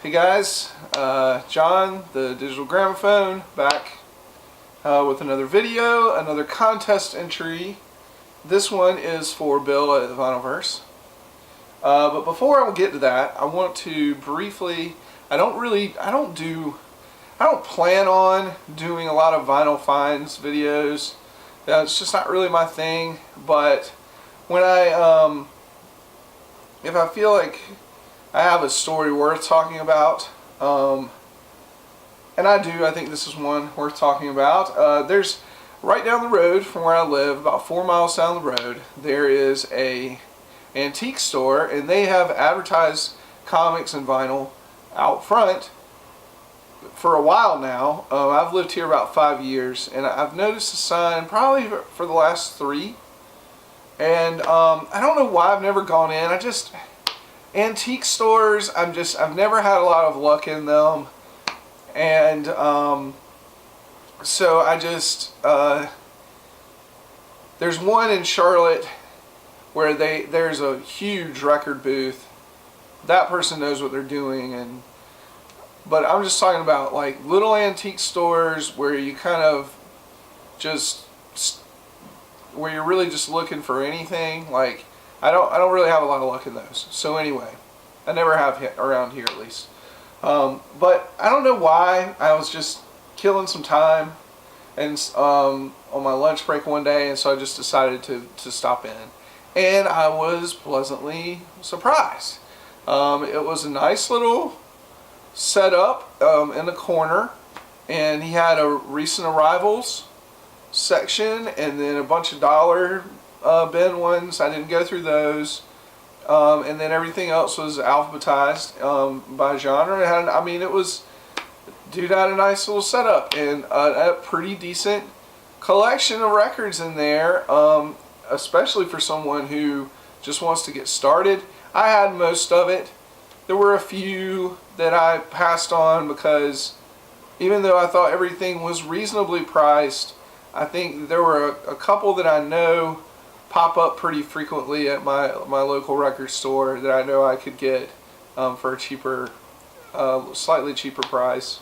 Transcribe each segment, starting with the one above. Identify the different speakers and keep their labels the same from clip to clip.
Speaker 1: Hey guys, John, the Digital Gramophone, back with another video, another contest entry. This one is for Bill at the Vinylverse. But before I get to that, I want to briefly, I don't plan on doing a lot of vinyl finds videos. It's just not really my thing, but when if I feel like I have a story worth talking about, and I think this is one worth talking about. There's, right down the road from where I live, about 4 miles down the road, there is a antique store, and they have advertised comics and vinyl out front for a while now. I've lived here about 5 years, and I've noticed a sign probably for the last 3, and I don't know why I've never gone in. Antique stores, I've never had a lot of luck in them, and so there's one in Charlotte where there's a huge record booth. That person knows what they're doing, but I'm just talking about like little antique stores where you kind of where you're really just looking for anything. Like I don't really have a lot of luck in those. So anyway, I never have around here at least. But I don't know why. I was just killing some time and on my lunch break one day, and so I just decided to stop in, and I was pleasantly surprised. It was a nice little setup in the corner, and he had a recent arrivals section and then a bunch of dollar bin ones. I didn't go through those, and then everything else was alphabetized by genre. Dude had a nice little setup and a pretty decent collection of records in there, especially for someone who just wants to get started. I had most of it. There were a few that I passed on because even though I thought everything was reasonably priced, I think there were a couple that I know pop up pretty frequently at my local record store that I know I could get for a cheaper, slightly cheaper price.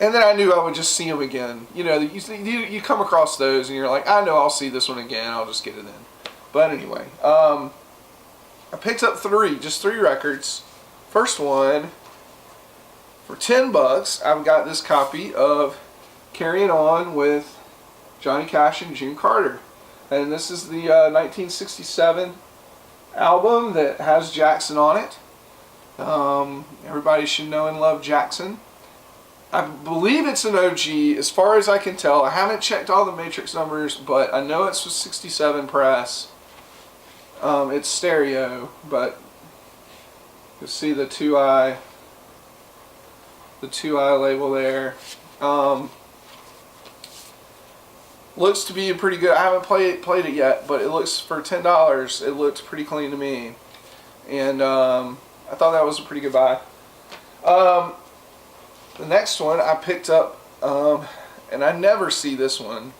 Speaker 1: And then I knew I would just see them again. You know, you come across those and you're like, I know I'll see this one again, I'll just get it in. But anyway, I picked up just three records. First one, for $10, I've got this copy of Carrying On with Johnny Cash and June Carter. And this is the 1967 album that has Jackson on it. Everybody should know and love Jackson. I believe it's an OG as far as I can tell. I haven't checked all the matrix numbers, but I know it's with 67 press. It's stereo, but you see the 2i label there. Looks to be a pretty good. I haven't played it yet, but it looks, for $10, it looks pretty clean to me, and I thought that was a pretty good buy. The next one I picked up, and I never see this one.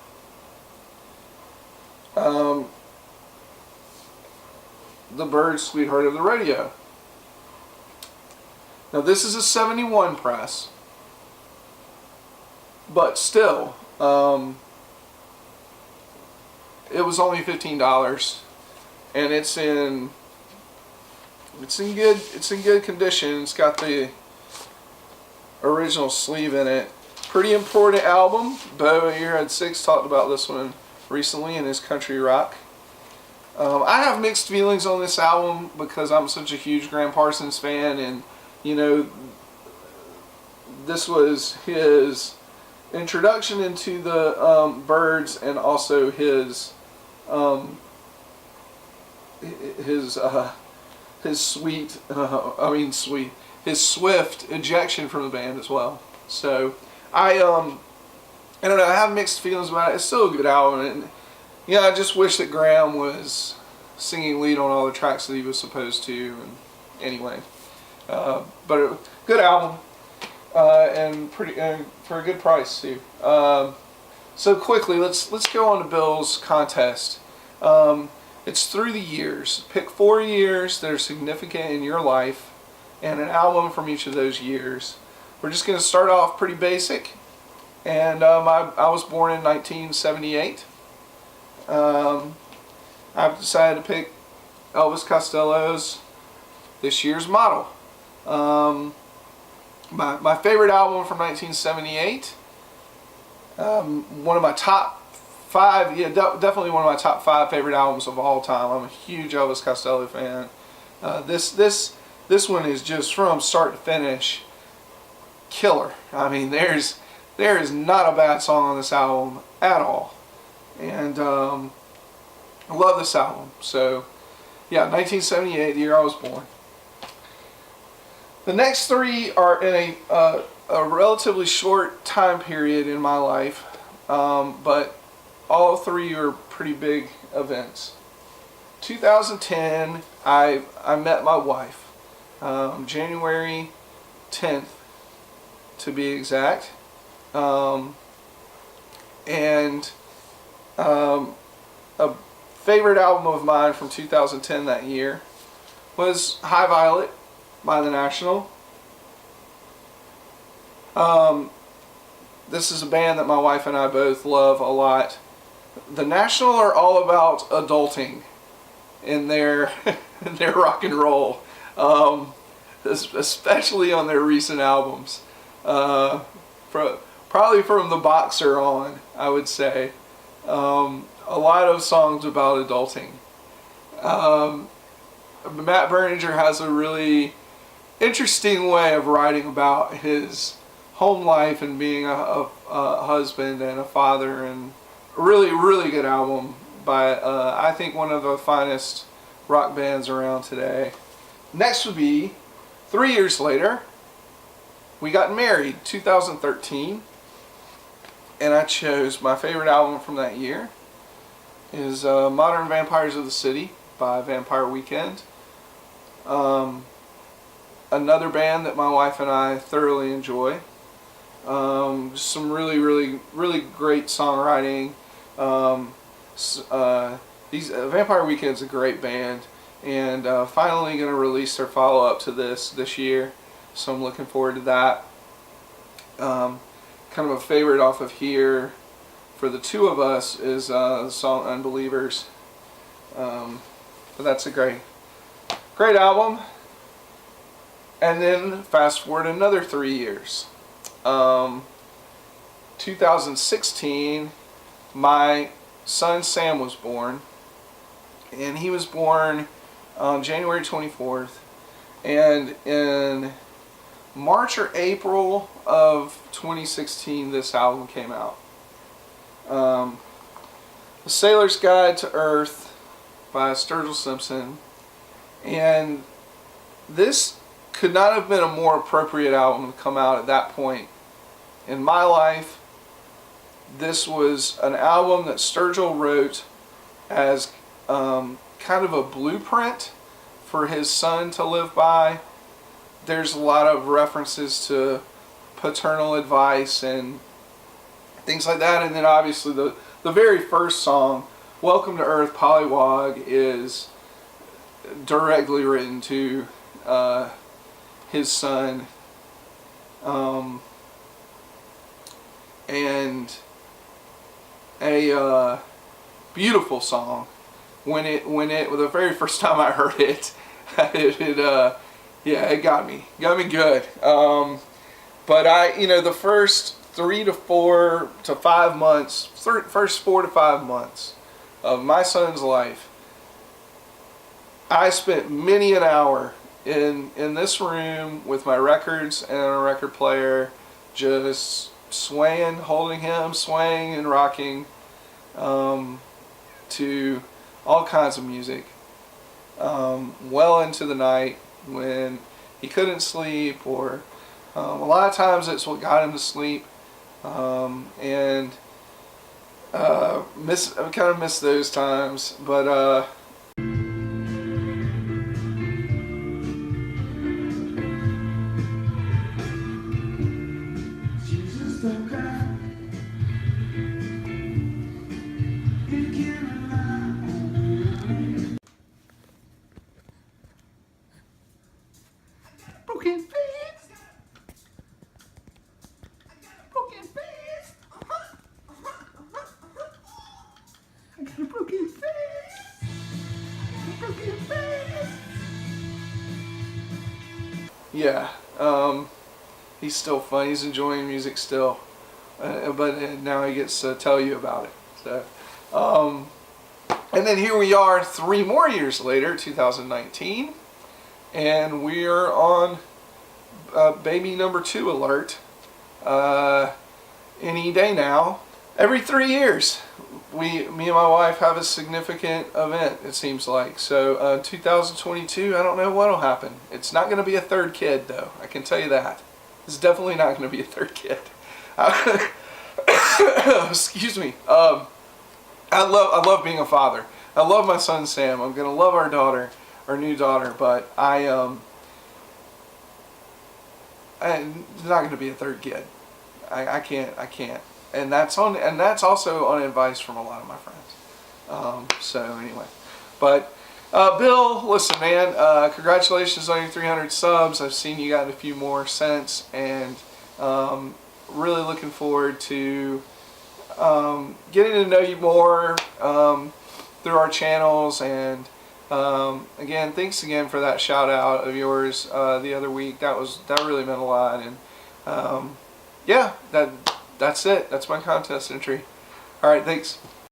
Speaker 1: The Byrds, Sweetheart of the Radio. Now this is a 71 press, but still, it was only $15, and it's in good condition. It's got the original sleeve in it. Pretty important album. Bo here at 6 talked about this one recently in his country rock. I have mixed feelings on this album because I'm such a huge Graham Parsons fan, and you know, this was his introduction into the Byrds, and also his swift ejection from the band as well. So I don't know, I have mixed feelings about it. It's still a good album, and yeah, I just wish that Graham was singing lead on all the tracks that he was supposed to. And anyway, but a good album, and for a good price too. So quickly, let's go on to Bill's contest. It's through the years. Pick 4 years that are significant in your life and an album from each of those years. We're just going to start off pretty basic. And I was born in 1978. I've decided to pick Elvis Costello's This Year's Model. My favorite album from 1978. One of my top 5, definitely one of my top 5 favorite albums of all time. I'm a huge Elvis Costello fan. This one is just from start to finish killer. I mean, there is not a bad song on this album at all, and I love this album. So, yeah, 1978, the year I was born. The next 3 are in a relatively short time period in my life, but all 3 are pretty big events. 2010, I met my wife, January 10th to be exact, and a favorite album of mine from 2010 that year was High Violet by The National. This is a band that my wife and I both love a lot. The National are all about adulting in their in their rock and roll, especially on their recent albums. Probably from The Boxer on, I would say. A lot of songs about adulting. Matt Berninger has a really interesting way of writing about his home life and being a husband and a father, and a really good album by I think one of the finest rock bands around today. Next would be 3 years later. We got married, 2013, and I chose my favorite album from that year is Modern Vampires of the City by Vampire Weekend. Another band that my wife and I thoroughly enjoy. Some really great songwriting. Vampire Weekend's a great band, and finally going to release their follow-up to this year, so I'm looking forward to that. Kind of a favorite off of here for the two of us is the song Unbelievers. But that's a great album. And then fast forward another 3 years. 2016, my son Sam was born, and he was born on January 24th, and in March or April of 2016 this album came out. The Sailor's Guide to Earth by Sturgill Simpson, and this could not have been a more appropriate album to come out at that point in my life. This was an album that Sturgill wrote as kind of a blueprint for his son to live by. There's a lot of references to paternal advice and things like that, and then obviously the very first song, Welcome to Earth, Pollywog, is directly written to his son, and a beautiful song. When the very first time I heard it, it got me good. But the first 3 to 4 to 5 months, first 4 to 5 months of my son's life, I spent many an hour in this room with my records and a record player, just swaying, holding him, swaying and rocking to all kinds of music, well into the night when he couldn't sleep, or a lot of times it's what got him to sleep, and I kind of miss those times, but yeah, he's still fun. He's enjoying music still, but now he gets to tell you about it. So, and then here we are 3 more years later, 2019, and we are on baby number 2 alert. Any day now. Every 3 years, me and my wife have a significant event, it seems like. So 2022, I don't know what'll happen. It's not going to be a 3rd kid, though. I can tell you that. It's definitely not going to be a 3rd kid. Excuse me. I love being a father. I love my son Sam. I'm going to love our daughter, our new daughter, but it's not going to be a 3rd kid. I can't. And that's also on advice from a lot of my friends. So anyway, but Bill, listen, man, congratulations on your 300 subs. I've seen you got a few more since, and really looking forward to getting to know you more through our channels. And again, thanks again for that shout out of yours the other week. That really meant a lot. And yeah, that's it. That's my contest entry. All right, thanks.